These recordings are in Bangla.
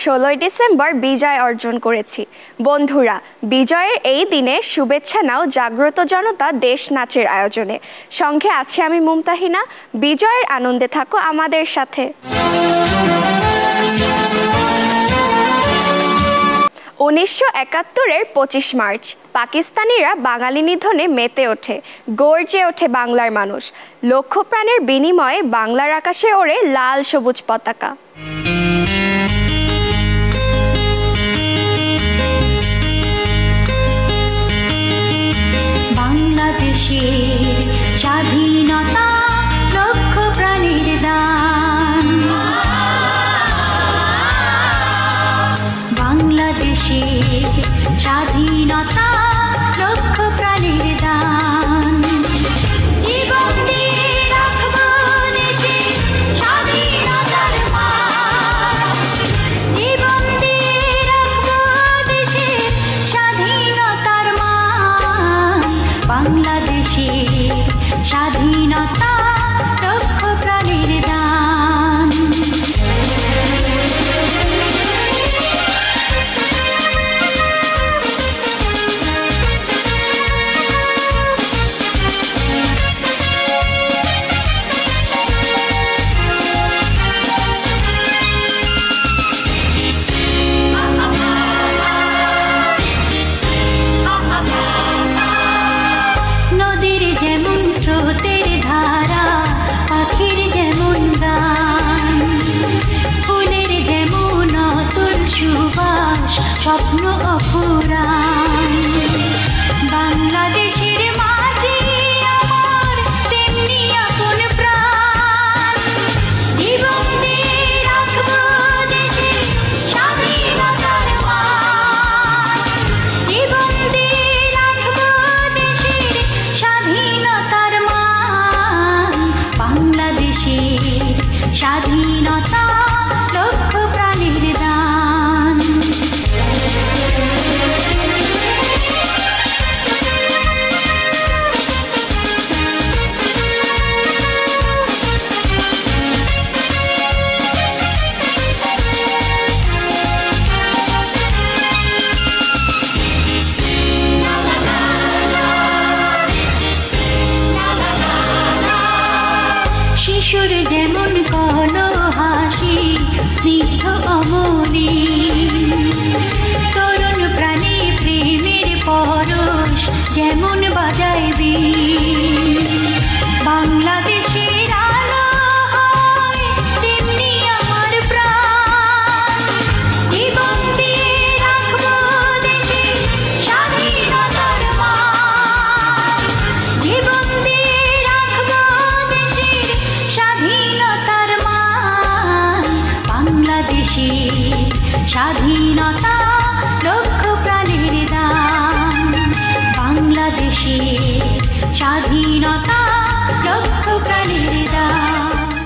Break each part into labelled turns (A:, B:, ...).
A: 16 ডিসেম্বর বিজয় অর্জন করেছি। বন্ধুরা, বিজয়ের এই দিনে শুভেচ্ছা নাও জাগ্রত জনতা দেশ নাচের আয়োজনে। সঙ্গে আছি আমি মুমতাহিনা। বিজয়ের আনন্দে থাকো আমাদের সাথে। 1971-এর 25 মার্চ পাকিস্তানিরা বাঙালি নিধনে মেতে ওঠে, গর্জে ওঠে বাংলার মানুষ। লক্ষ প্রাণের বিনিময়ে বাংলার আকাশে ওড়ে লাল সবুজ পতাকা।
B: বাংলাদেশের স্বাধীনতা লক্ষ প্রাণের দান, বাংলাদেশের স্বাধীনতা লক্ষ প্রাণের দান। জীবন দিয়ে রাখবো দেশের স্বাধীনতার মান, জীবন দিয়ে রাখবো দেশের স্বাধীনতার মান। বাংলাদেশের স্বাধীনতা লক্ষ প্রাণের দান। নদীর যেমন স্রোতের ধারা, পাখির যেমন গান, ফুলের যেমন অতুল সুবাস, স্বপ্ন অফুরান। বাংলাদেশের মাঝে আমার তেমনি আপন প্রাণ, জীবন দিয়ে রাখবো দেশের স্বাধীনতার মান, জীবন দিয়ে রাখবো দেশের স্বাধীনতার মান। বাংলাদেশের স্বাধীনতা লক্ষ প্রাণের দান। শিশুর যেমন কলো হাসি, স্নিগ্ধ অমলি, তরুণ প্রাণী প্রেমের পরশ যেমন বাজায় বীণ। বাংলাদেশের আলো হয় তেমনি আমার প্রাণ, জীবন দিয়ে রাখবো দেশের স্বাধীনতার মান, জীবন দিয়ে রাখবো দেশের স্বাধীনতার মান। বাংলাদেশের স্বাধীনতা লক্ষ প্রাণের দান, বাংলাদেশের স্বাধীনতা লক্ষ প্রাণের দান।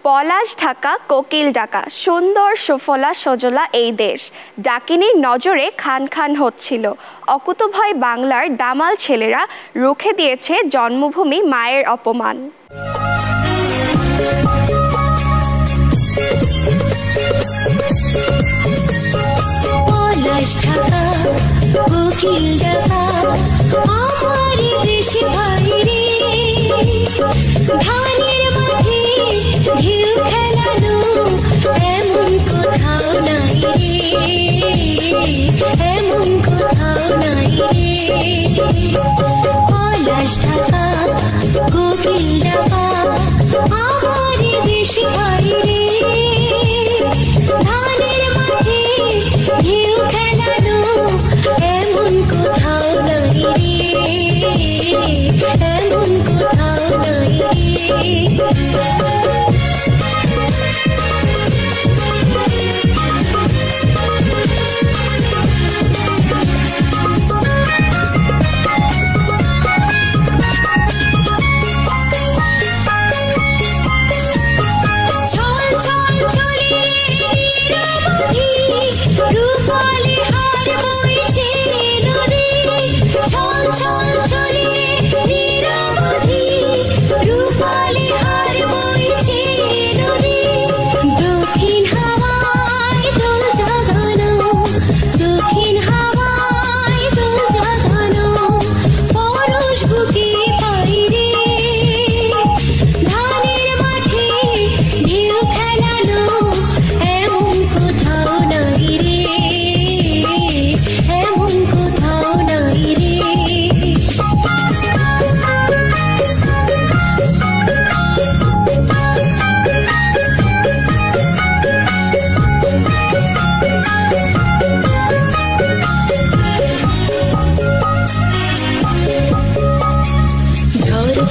A: পলাশ ঢাকা কোকিল ডাকা, সুন্দর সুফলা সজলা এই দেশ। ডাকিনীর নজরে খান খান হচ্ছিল। অকুতভয় বাংলার দামাল ছেলেরা রুখে দিয়েছে জন্মভূমি মায়ের অপমান।
C: পলাশ ঢাকা কোকিল ডাকা, আমার দেশ ভাই রে। ধানের মাঠে ঢেউ খেলানো এমন কোথাও নাই রে, এমন কোথাও নাই রে। পলাশ ঢাকা কোকিল ডাকা, আমার দেশ ভাই রে। ধানের মাঠে ঢেউ খেলানো এমন কোথাও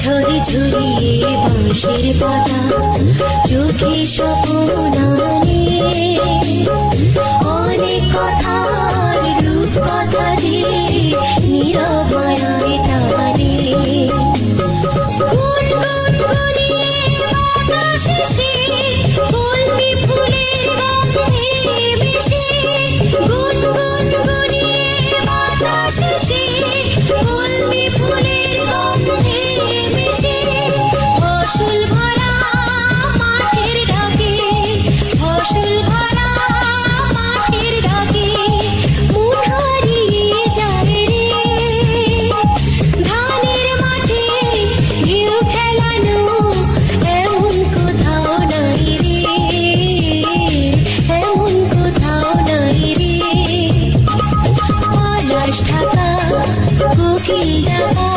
C: ঝরে ঝরিয়ে বাঁশের পাতা চোখে স্বপ্ন আনে অনেক কথার রূপ কথা যে নীরব মায়ায় টানে গুন গুন গুনিয়ে বাতাসে সে কলমি ফুলের গন্ধে মিশে গুন গুন গুনিয়ে বাতাসে সে কলমি ফুলের গন্ধে মিশে ফসল ভরা মাঠের ডাকে ফসল ভরা মাঠের ডাকে মুখ হারিয়ে যায় রে ধানের মাঠে ঢেউ খেলানো এমন কোথাও নাই রে এমন কোথাও নাই রে পলাশ ঢাকা কোকিল ডাকা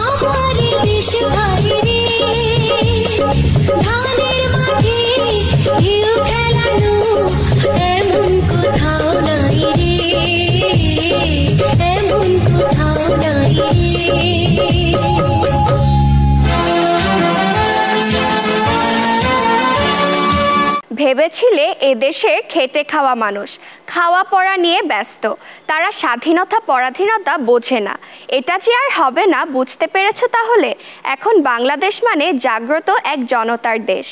C: আমার দেশ ভাই রে ধানের মাঠে ঢেউ খেলানো এমন কোথাও নাই রে এমন কোথাও নাই রে
A: ভেবেছিলে এদেশে খেটে খাওয়া মানুষ খাওয়া পড়া নিয়ে ব্যস্ত, তারা স্বাধীনতা পরাধীনতা বোঝে না। এটা যে আর হবে না বুঝতে পেরেছো তাহলে? এখন বাংলাদেশ মানে জাগ্রত এক জনতার দেশ।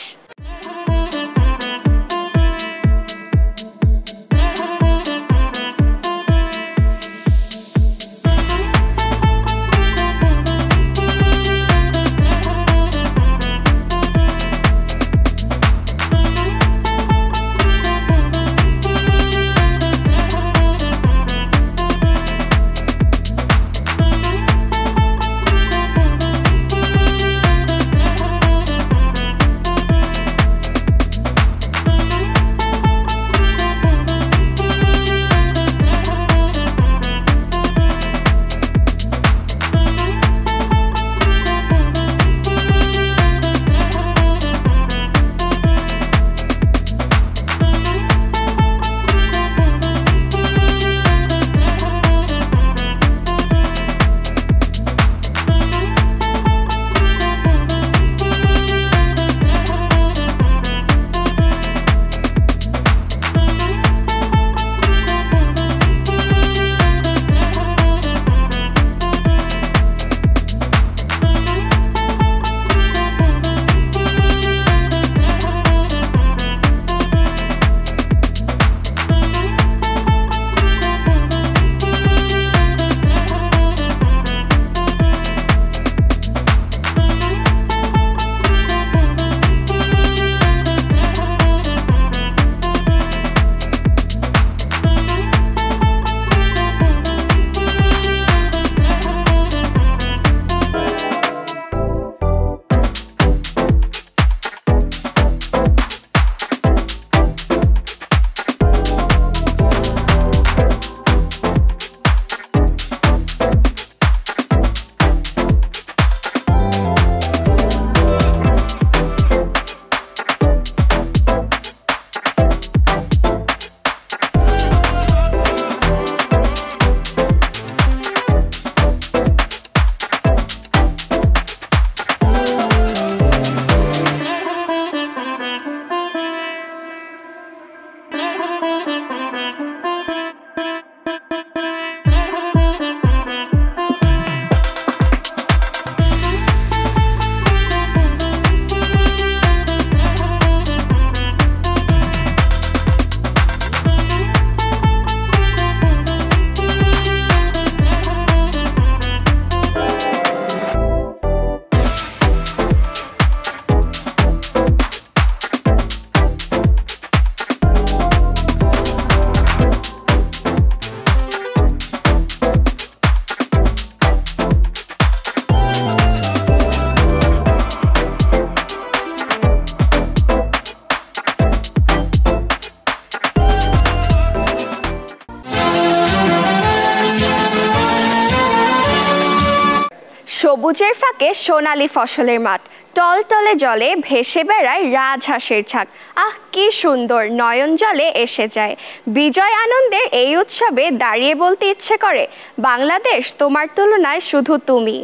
A: সবুজের ফাঁকে সোনালী ফসলের মাঠ, টলটলে জলে ভেসে বেড়ায় রাজহাঁসের ঝাঁক। আহ কি সুন্দর, নয়ন জলে এসে যায়। বিজয় আনন্দের এই উৎসবে দাঁড়িয়ে বলতে ইচ্ছে করে, বাংলাদেশ তোমার তুলনায় শুধু তুমি।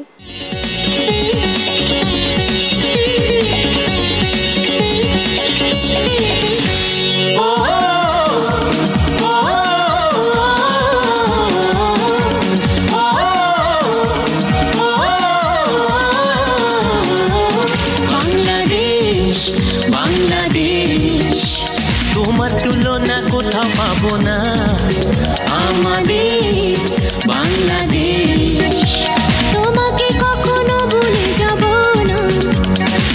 C: বাংলাদেশ বাংলাদেশ
D: তোমার তুলনা কোথাও পাবো না
C: আমাদের বাংলাদেশ তোমাকে কখনো ভুলে যাব না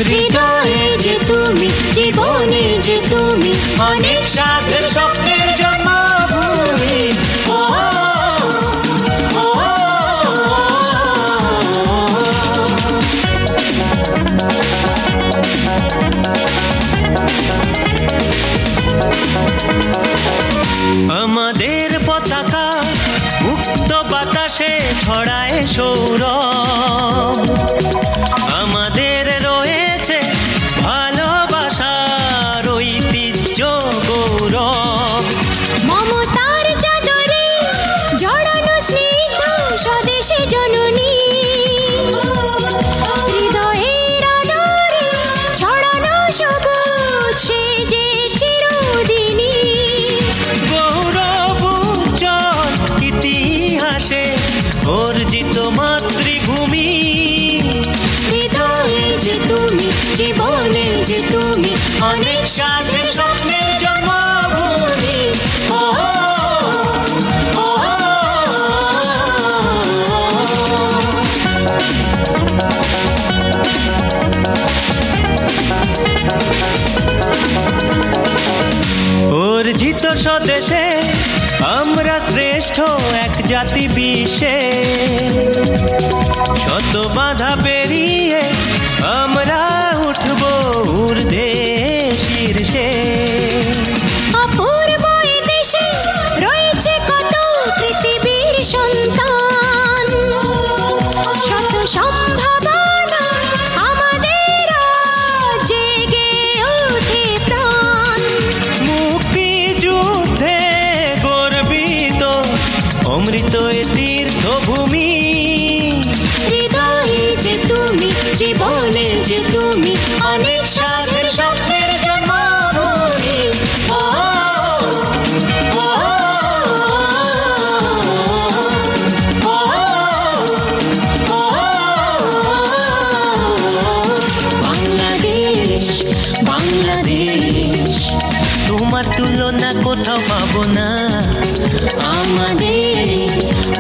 C: হৃদয়ে যে তুমি জীবনে যে তুমি
D: অনেক সাধের স্বপ্নের জন্মভূমি আমাদের পতাকা মুক্ত বাতাসে ছড়ায় সৌরভ আমাদের রয়েছে ভালোবাসার ঐতিহ্য গৌরব
C: মমতার চাদরে জড়ানো স্নিগ্ধ স্বদেশে জননী হৃদয়ের আদরে ছড়ানো সবুজ সে যে চিরদিনী
D: গৌরব উজ্জ্বল ইতিহাসে অর্জিত মাতৃভূমি
C: হৃদয়ে যে তুমি জীবনে যে তুমি
D: অনেক সাধের স্বপ্নের জন্মভূমি অর্জিত স্বদেশে আমরা শ্রেষ্ঠ এক জাতি বিশ্বে শত বাধা পেরিয়ে আমরা উঠব ঊর্ধ্বে শীর্ষে
C: অপূর্ব এ দেশে রয়েছে কত পৃথিবীর সন্তান শত সম্ভাবনা আমাদের আজ জেগে ওঠে প্রাণ
D: মুক্তিযুদ্ধে গর্বিত অমৃত এ তীর্থভূমি
C: হৃদয়ে যে তুমি জীবনে যে তুমি
D: অনেক সাধের স্বপ্নের জন্মভূমি
C: বাংলাদেশ বাংলাদেশ
D: তোমার তুলনা কোথাও পাবো না
C: আমাদের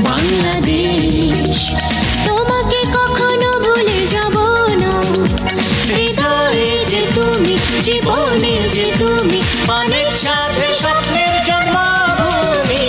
C: বাংলাদেশ তোমাকে কখনো ভুলে যাব না হৃদয়ে যে তুমি জীবনে যে তুমি
D: অনেক সাধের স্বপ্নের জন্মভূমি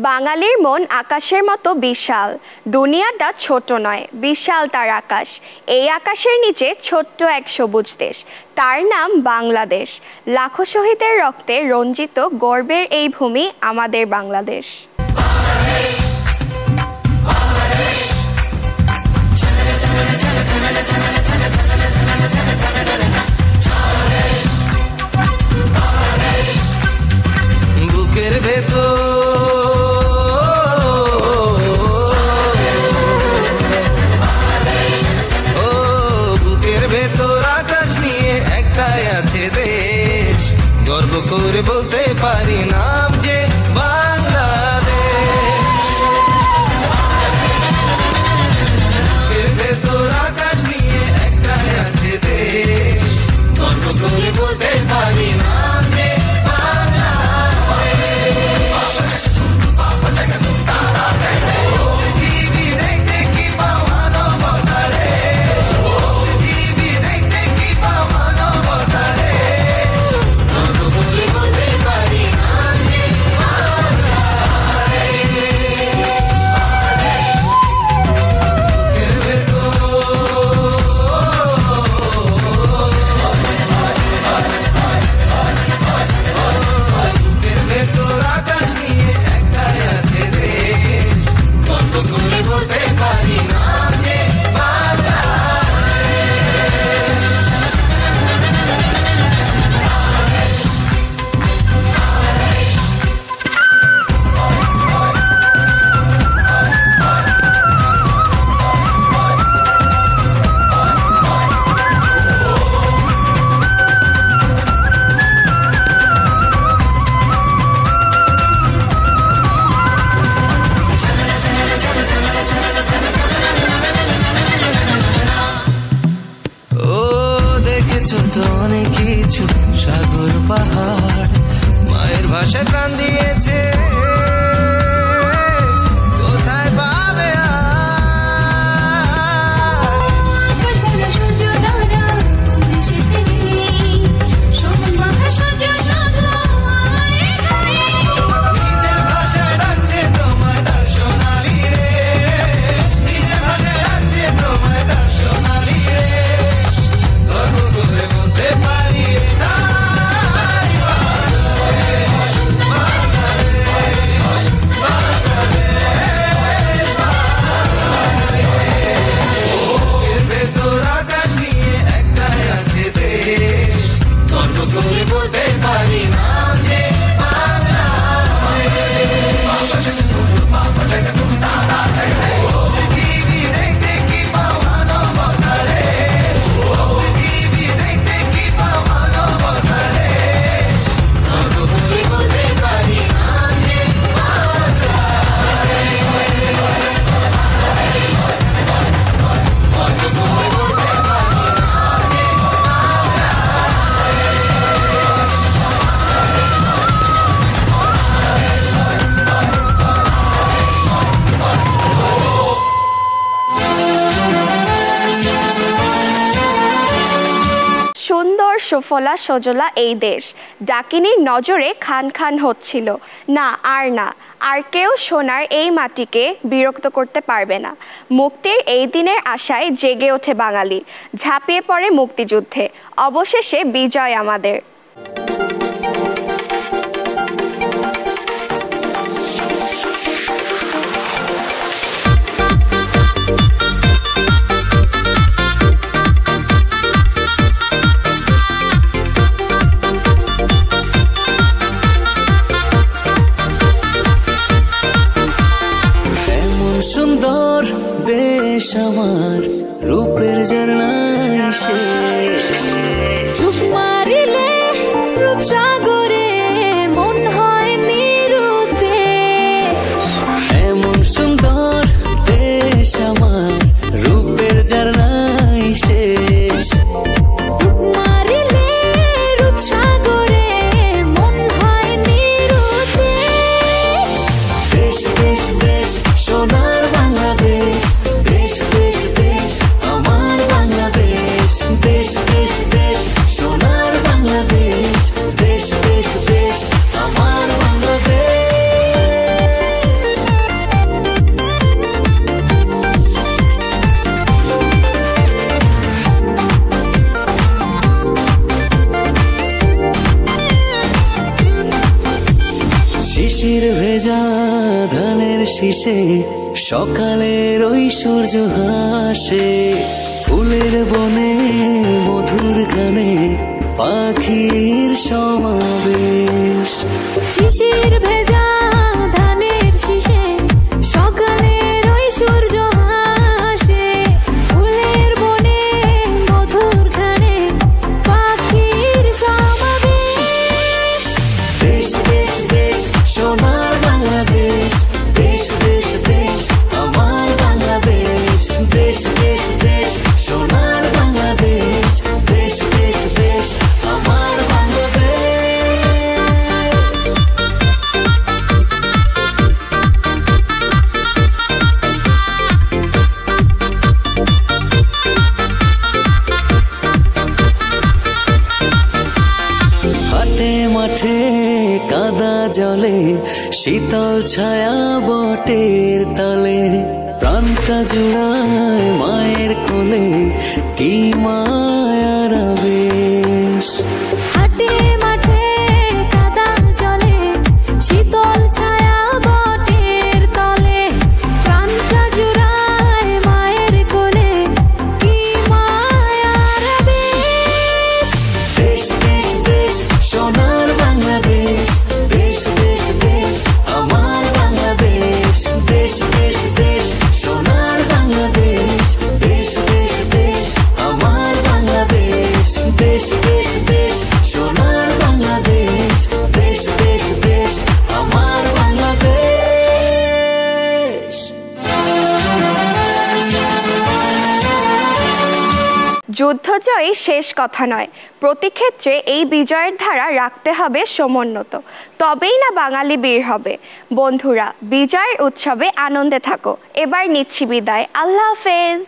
A: বাঙালির মন আকাশের মতো বিশাল দুনিয়াটা ছোট নয় বিশাল তার আকাশ এই আকাশের নিচে ছোট্ট এক সবুজ দেশ তার নাম বাংলাদেশ লাখো শহীদের রক্তে রঞ্জিত গর্বের এই ভূমি আমাদের বাংলাদেশ
D: বুকের ভেতর আকাশ নিয়ে একটাই আছে দেশ গর্ব করে বলতে পারি নাম যে বাংলাদেশ বুকের ভেতর আকাশ নিয়ে একটাই আছে দেশ গর্ব করে বলতে পারি নাম যে
C: বলতে পারি না
D: প্রাণ দিয়েছে কোথায় পাবে নিজের ভাষায় ডাকছে তোমায় তার সোনালি রে, নিজের ভাষায় ডাকছে তোমায় তার সোনালি রে, গর্ব করে বলতে পারি এটাই বাংলাদেশ, বাংলাদেশ, বুকের ভেতর আকাশ নিয়ে একটাই আছে দেশ, গর্ব করে বলতে পারি নাম যে পৃথিবী দেখতে কি পাও মানবতা রে, পৃথিবী দেখতে কি পাও মানবতা রে, গর্ব করে বলতে পারি নাম যে
A: সুন্দর সুফলা সজলা এই দেশ ডাকিনীর নজরে খান খান হচ্ছিল না আর কেউ সোনার এই মাটিকে বিরক্ত করতে পারবে না। মুক্তির এই দিনের আশায় জেগে ওঠে বাঙালি, ঝাঁপিয়ে পড়ে মুক্তিযুদ্ধে, অবশেষে বিজয় আমাদের।
E: সুন্দর দেশ আমার, রূপের ঝর্ণায় শেষ,
C: ডুব মারিলে রূপসাগরে মন হয় নিরুদ্দেশ।
E: এমন সুন্দর দেশ আমার, রূপের ঝর্ণায় শেষ,
C: ডুব মারিলে রূপসাগরে মন হয় নিরুদ্দেশ।
E: দেশ দেশ দেশ সোনার বাংলাদেশ, দেশ দেশ দেশ আমার বাংলাদেশ, দেশ দেশ দেশ সোনার বাংলাদেশ, দেশ দেশ দেশ আমার বাংলাদেশ। শিশির ভেজা ধানের শীষে সকালের ওই সূর্য হাসে, ফুলের বনে মধুর গানে পাখির সমাবেশ।
C: শিশির ভেজা ধানের শীষে সকালের ওই সূর্য হাসে, ফুলের বনে মধুর ঘ্রাণে পাখির সমাবেশ।
E: দেশ দেশ দেশ সোনার বাংলাদেশ, দেশ দেশ দেশ আমার বাংলাদেশ, দেশ দেশ দেশ সোনার বাংলাদেশ, দেশ দেশ দেশ আমার বাংলাদেশ। হাটে মাঠে কাদা জলে শীতল ছায়া বটের তলে, প্রাণটা জুড়ায় মায়ের কোলে কি মায়ার আবেশ।
C: হাটে মাঠে কাদা জলে শীতল ছায়া বটের তলে, প্রাণটা জুড়ায় মায়ের কোলে কি মায়ার আবেশ।
E: দেশ দেশ দেশ সোনার বাংলাদেশ, দেশ দেশ দেশ আমার বাংলাদেশ, দেশ দেশ দেশ সোনার বাংলাদেশ, দেশ দেশ দেশ আমার
A: যুদ্ধজয়ী শেষ কথা নয়, প্রতি ক্ষেত্রে এই বিজয়ের ধারা রাখতে হবে সমুন্নত, তবেই না বাঙালি বীর হবে। বন্ধুরা, বিজয়ের উৎসবে আনন্দে থাকো। এবার নিচ্ছি বিদায়, আল্লাহ হাফেজ।